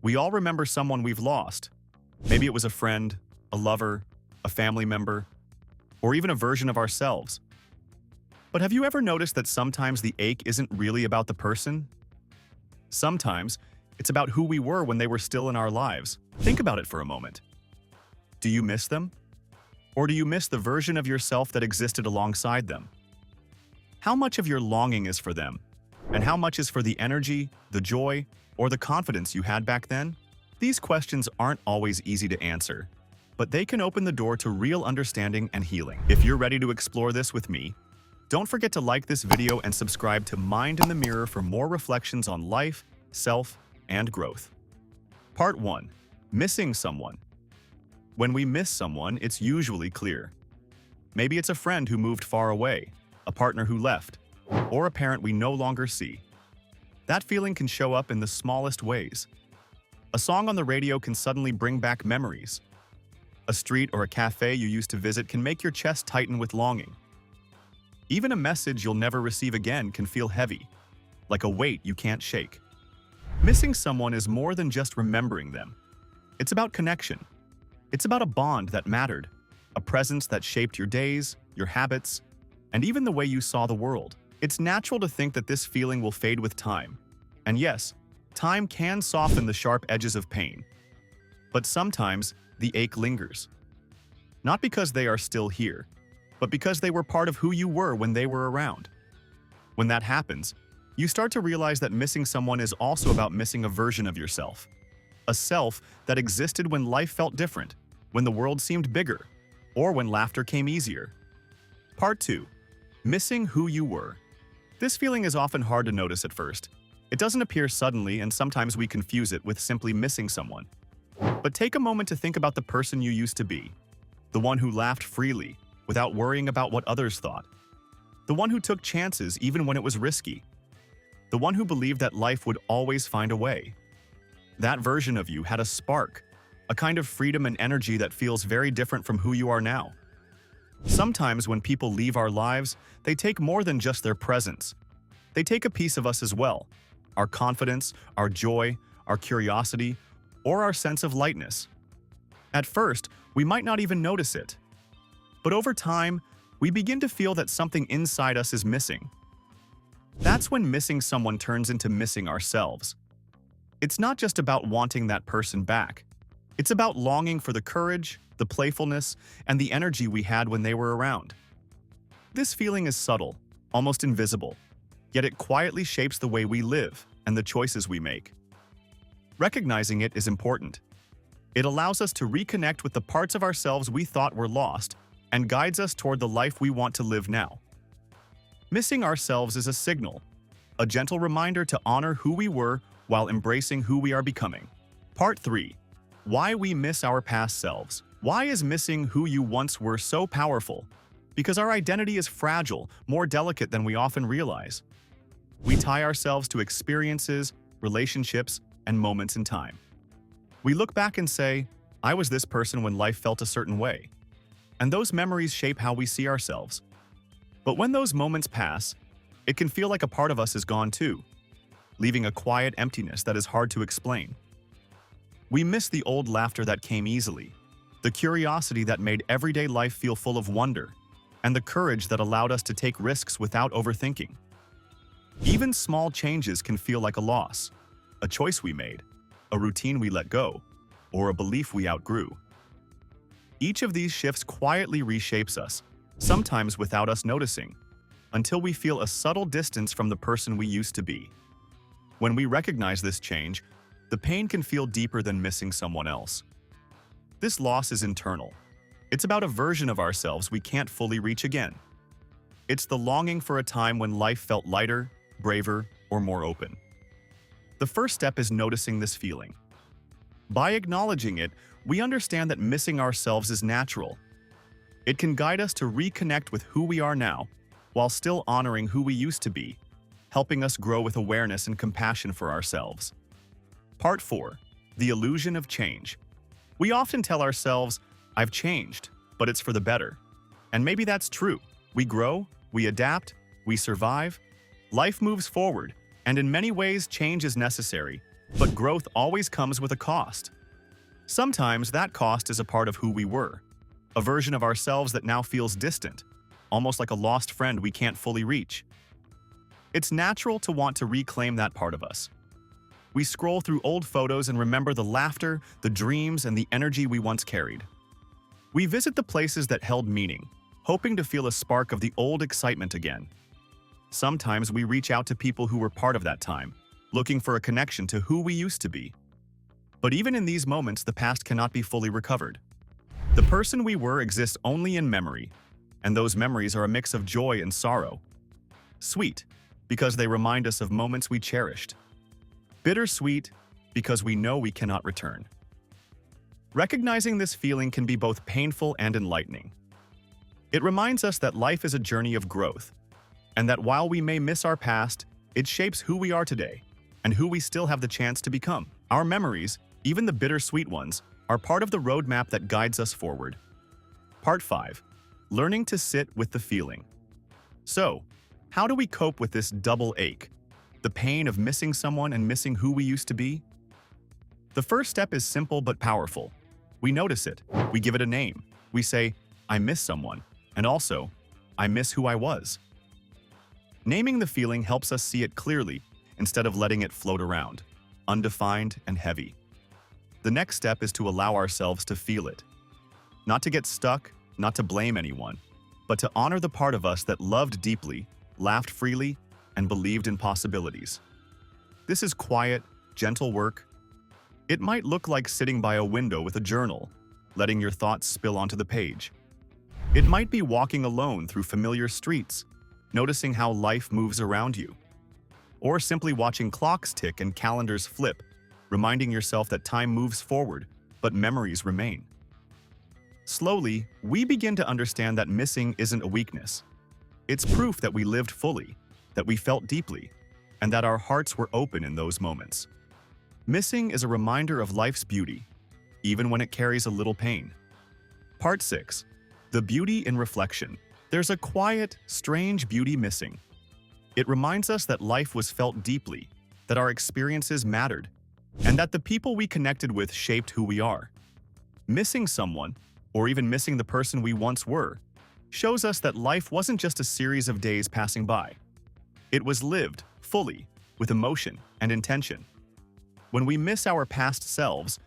We all remember someone we've lost. Maybe it was a friend, a lover, a family member, or even a version of ourselves. But have you ever noticed that sometimes the ache isn't really about the person? Sometimes it's about who we were when they were still in our lives. Think about it for a moment. Do you miss them? Or do you miss the version of yourself that existed alongside them? How much of your longing is for them? And how much is for the energy, the joy, or the confidence you had back then? These questions aren't always easy to answer, but they can open the door to real understanding and healing. If you're ready to explore this with me, don't forget to like this video and subscribe to Mind in the Mirror for more reflections on life, self, and growth. Part 1. Missing someone. When we miss someone, it's usually clear. Maybe it's a friend who moved far away, a partner who left, or a parent we no longer see. That feeling can show up in the smallest ways. A song on the radio can suddenly bring back memories. A street or a cafe you used to visit can make your chest tighten with longing. Even a message you'll never receive again can feel heavy, like a weight you can't shake. Missing someone is more than just remembering them. It's about connection. It's about a bond that mattered, a presence that shaped your days, your habits, and even the way you saw the world. It's natural to think that this feeling will fade with time. And yes, time can soften the sharp edges of pain. But sometimes the ache lingers. Not because they are still here, but because they were part of who you were when they were around. When that happens, you start to realize that missing someone is also about missing a version of yourself. A self that existed when life felt different, when the world seemed bigger, or when laughter came easier. Part 2. Missing who you were. This feeling is often hard to notice at first. It doesn't appear suddenly, and sometimes we confuse it with simply missing someone. But take a moment to think about the person you used to be. The one who laughed freely, without worrying about what others thought. The one who took chances even when it was risky. The one who believed that life would always find a way. That version of you had a spark, a kind of freedom and energy that feels very different from who you are now. Sometimes when people leave our lives, they take more than just their presence. They take a piece of us as well. Our confidence, our joy, our curiosity, or our sense of lightness. At first, we might not even notice it. But over time, we begin to feel that something inside us is missing. That's when missing someone turns into missing ourselves. It's not just about wanting that person back. It's about longing for the courage, the playfulness, and the energy we had when they were around. This feeling is subtle, almost invisible, yet it quietly shapes the way we live and the choices we make. Recognizing it is important. It allows us to reconnect with the parts of ourselves we thought were lost and guides us toward the life we want to live now. Missing ourselves is a signal, a gentle reminder to honor who we were while embracing who we are becoming. Part 3. Why we miss our past selves. Why is missing who you once were so powerful? Because our identity is fragile, more delicate than we often realize. We tie ourselves to experiences, relationships, and moments in time. We look back and say, I was this person when life felt a certain way. And those memories shape how we see ourselves. But when those moments pass, it can feel like a part of us is gone too, leaving a quiet emptiness that is hard to explain. We miss the old laughter that came easily, the curiosity that made everyday life feel full of wonder, and the courage that allowed us to take risks without overthinking. Even small changes can feel like a loss, a choice we made, a routine we let go, or a belief we outgrew. Each of these shifts quietly reshapes us, sometimes without us noticing, until we feel a subtle distance from the person we used to be. When we recognize this change, the pain can feel deeper than missing someone else. This loss is internal. It's about a version of ourselves we can't fully reach again. It's the longing for a time when life felt lighter, braver, or more open. The first step is noticing this feeling. By acknowledging it, we understand that missing ourselves is natural. It can guide us to reconnect with who we are now, while still honoring who we used to be, helping us grow with awareness and compassion for ourselves. Part 4. The illusion of change. We often tell ourselves, I've changed, but it's for the better. And maybe that's true. We grow, we adapt, we survive. Life moves forward, and in many ways change is necessary. But growth always comes with a cost. Sometimes that cost is a part of who we were, a version of ourselves that now feels distant, almost like a lost friend we can't fully reach. It's natural to want to reclaim that part of us. We scroll through old photos and remember the laughter, the dreams, and the energy we once carried. We visit the places that held meaning, hoping to feel a spark of the old excitement again. Sometimes we reach out to people who were part of that time, looking for a connection to who we used to be. But even in these moments, the past cannot be fully recovered. The person we were exists only in memory, and those memories are a mix of joy and sorrow. Sweet, because they remind us of moments we cherished. Bittersweet, because we know we cannot return. Recognizing this feeling can be both painful and enlightening. It reminds us that life is a journey of growth, and that while we may miss our past, it shapes who we are today and who we still have the chance to become. Our memories, even the bittersweet ones, are part of the roadmap that guides us forward. Part 5. Learning to sit with the feeling. So, how do we cope with this double ache? The pain of missing someone and missing who we used to be? The first step is simple but powerful. We notice it. We give it a name. We say, I miss someone, and also, I miss who I was. Naming the feeling helps us see it clearly instead of letting it float around, undefined and heavy. The next step is to allow ourselves to feel it. Not to get stuck, not to blame anyone, but to honor the part of us that loved deeply, laughed freely, and believed in possibilities. This is quiet, gentle work. It might look like sitting by a window with a journal, letting your thoughts spill onto the page. It might be walking alone through familiar streets, noticing how life moves around you. Or simply watching clocks tick and calendars flip, reminding yourself that time moves forward, but memories remain. Slowly, we begin to understand that missing isn't a weakness. It's proof that we lived fully, that we felt deeply, and that our hearts were open in those moments. Missing is a reminder of life's beauty, even when it carries a little pain. Part 6. The beauty in reflection. There's a quiet, strange beauty missing. It reminds us that life was felt deeply, that our experiences mattered, and that the people we connected with shaped who we are. Missing someone, or even missing the person we once were, shows us that life wasn't just a series of days passing by. It was lived, fully, with emotion and intention. When we miss our past selves,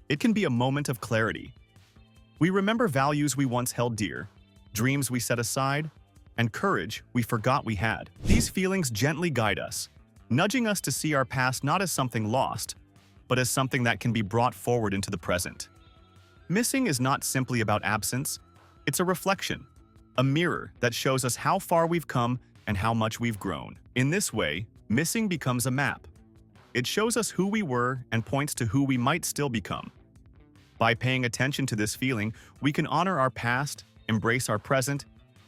it can be a moment of clarity. We remember values we once held dear, dreams we set aside, and courage we forgot we had. These feelings gently guide us, nudging us to see our past not as something lost, but as something that can be brought forward into the present. Missing is not simply about absence, it's a reflection, a mirror that shows us how far we've come and how much we've grown. In this way, missing becomes a map. It shows us who we were and points to who we might still become. By paying attention to this feeling, we can honor our past, embrace our present,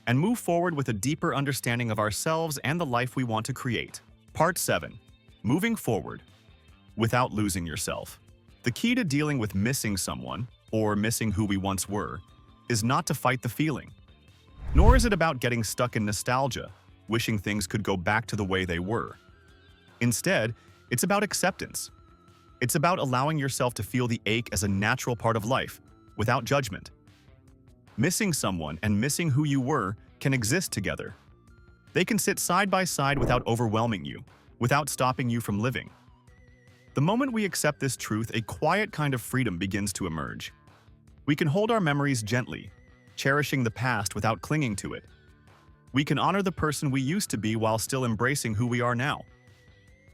and move forward with a deeper understanding of ourselves and the life we want to create. Part 7. Moving forward without losing yourself. The key to dealing with missing someone, or missing who we once were, is not to fight the feeling. Nor is it about getting stuck in nostalgia, wishing things could go back to the way they were. Instead, it's about acceptance. It's about allowing yourself to feel the ache as a natural part of life, without judgment. Missing someone and missing who you were can exist together. They can sit side by side without overwhelming you, without stopping you from living. The moment we accept this truth, a quiet kind of freedom begins to emerge. We can hold our memories gently, cherishing the past without clinging to it. We can honor the person we used to be while still embracing who we are now.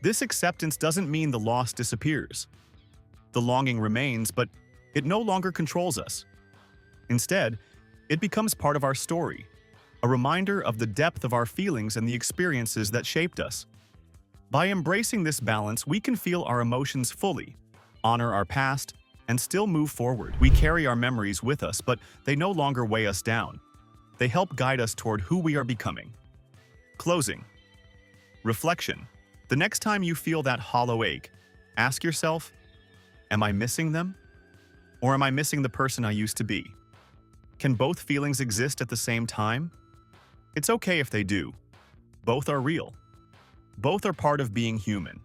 This acceptance doesn't mean the loss disappears. The longing remains, but it no longer controls us. Instead, it becomes part of our story, a reminder of the depth of our feelings and the experiences that shaped us. By embracing this balance, we can feel our emotions fully, honor our past, and still move forward. We carry our memories with us, but they no longer weigh us down. They help guide us toward who we are becoming. Closing. Reflection. The next time you feel that hollow ache, ask yourself, am I missing them? Or am I missing the person I used to be? Can both feelings exist at the same time? It's okay if they do. Both are real. Both are part of being human.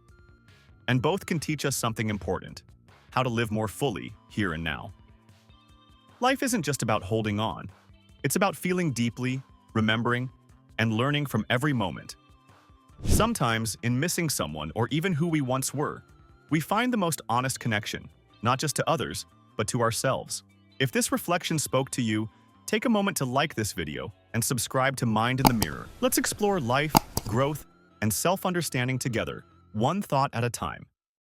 and both can teach us something important: how to live more fully here and now. Life isn't just about holding on. It's about feeling deeply, remembering, and learning from every moment. Sometimes, in missing someone or even who we once were, we find the most honest connection, not just to others, but to ourselves. If this reflection spoke to you, take a moment to like this video and subscribe to Mind in the Mirror. Let's explore life, growth, and self-understanding together, one thought at a time.